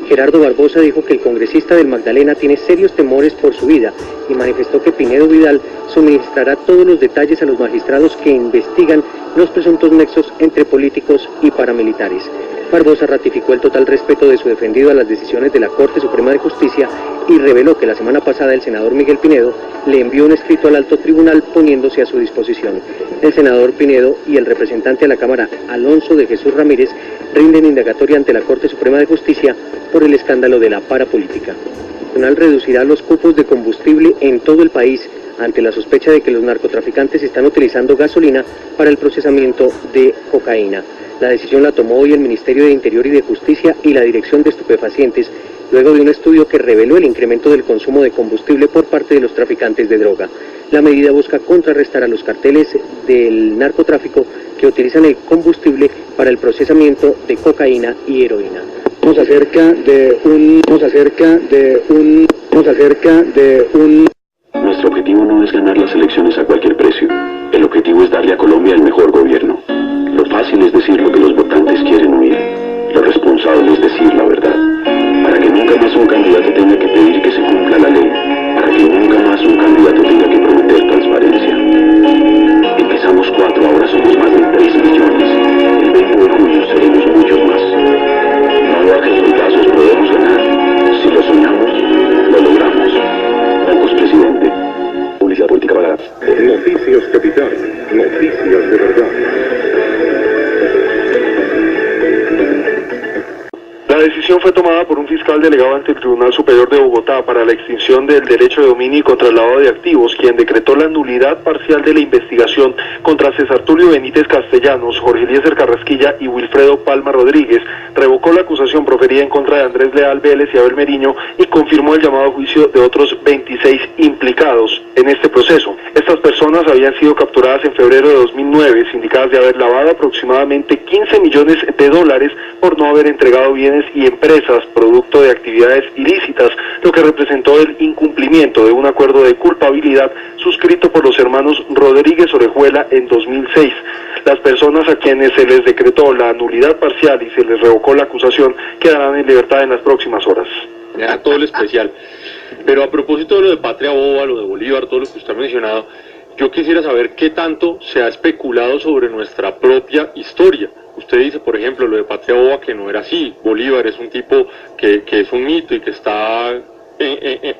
Gerardo Barbosa dijo que el congresista del Magdalena tiene serios temores por su vida y manifestó que Pinedo Vidal suministrará todos los detalles a los magistrados que investigan los presuntos nexos entre políticos y paramilitares. Barbosa ratificó el total respeto de su defendido a las decisiones de la Corte Suprema de Justicia y reveló que la semana pasada el senador Miguel Pinedo le envió un escrito al alto tribunal poniéndose a su disposición. El senador Pinedo y el representante a la Cámara, Alonso de Jesús Ramírez, rinden indagatoria ante la Corte Suprema de Justicia por el escándalo de la parapolítica. El tribunal reducirá los cupos de combustible en todo el país ante la sospecha de que los narcotraficantes están utilizando gasolina para el procesamiento de cocaína. La decisión la tomó hoy el Ministerio de Interior y de Justicia y la Dirección de Estupefacientes, luego de un estudio que reveló el incremento del consumo de combustible por parte de los traficantes de droga. La medida busca contrarrestar a los carteles del narcotráfico que utilizan el combustible para el procesamiento de cocaína y heroína. Estamos acerca de un... Nuestro objetivo no es ganar las elecciones a cualquier precio. El objetivo es darle a Colombia el mejor gobierno. Lo fácil es decir lo que los votantes quieren oír. Lo responsable es decir la verdad. Para que nunca más un candidato tenga que pedir que se cumpla la ley. Para que nunca más un candidato tenga que prometer transparencia. Empezamos 4, ahora somos más de 3 millones. El 20 de junio seremos muchos más. No bajes los brazos, podemos ganar. Si lo soñamos, lo logramos. Marcos, presidente. Publicidad política pagada. Noticias Capital. Noticias de verdad. La decisión fue tomada por un fiscal delegado ante el Tribunal Superior de Bogotá para la extinción del derecho de dominio y contra el lavado de activos, quien decretó la nulidad parcial de la investigación contra César Tulio Benítez Castellanos, Jorge Eliezer Carrasquilla y Wilfredo Palma Rodríguez, revocó la acusación proferida en contra de Andrés Leal Vélez y Abel Meriño y confirmó el llamado a juicio de otros 26 implicados en este proceso. Estas personas habían sido capturadas en febrero de 2009, sindicadas de haber lavado aproximadamente 15 millones de dólares por no haber entregado bienes y empresas producto de actividades ilícitas, lo que representó el incumplimiento de un acuerdo de culpabilidad suscrito por los hermanos Rodríguez Orejuela en 2006. Las personas a quienes se les decretó la nulidad parcial y se les revocó la acusación quedarán en libertad en las próximas horas. Ya todo lo especial. Pero a propósito de lo de Patria Boba, lo de Bolívar, todo lo que usted ha mencionado, yo quisiera saber qué tanto se ha especulado sobre nuestra propia historia. Usted dice, por ejemplo, lo de Patria Boba, que no era así. Bolívar es un tipo que es un mito y que está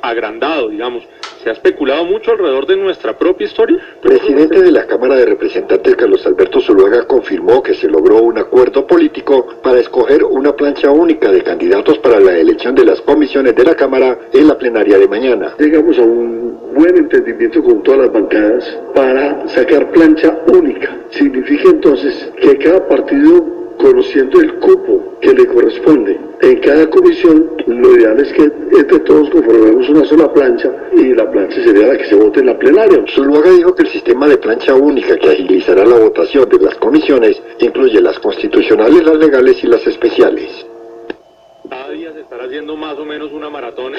agrandado, digamos. ¿Se ha especulado mucho alrededor de nuestra propia historia? El presidente de la Cámara de Representantes, Carlos Alberto Zuluaga, confirmó que se logró un acuerdo político para escoger una plancha única de candidatos para la elección de las comisiones de la Cámara en la plenaria de mañana. Llegamos a un buen entendimiento con todas las bancadas para sacar plancha única. Significa entonces que cada partido, conociendo el cupo que le corresponde en cada comisión, lo ideal es que entre todos conformemos una sola plancha y la plancha sería la que se vote en la plenaria. Zuluaga dijo que el sistema de plancha única que agilizará la votación de las comisiones incluye las constitucionales, las legales y las especiales. Cada día se estará haciendo más o menos una maratón.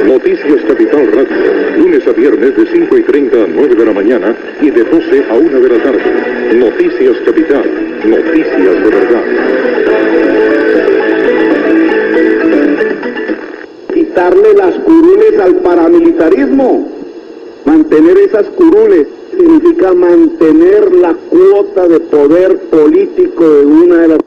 Noticias Capital Radio, lunes a viernes de 5:30 a 9 de la mañana y de 12 a 1 de la tarde. Noticias Capital, noticias de verdad. Quitarle las curules al paramilitarismo. Mantener esas curules significa mantener la cuota de poder político de una de las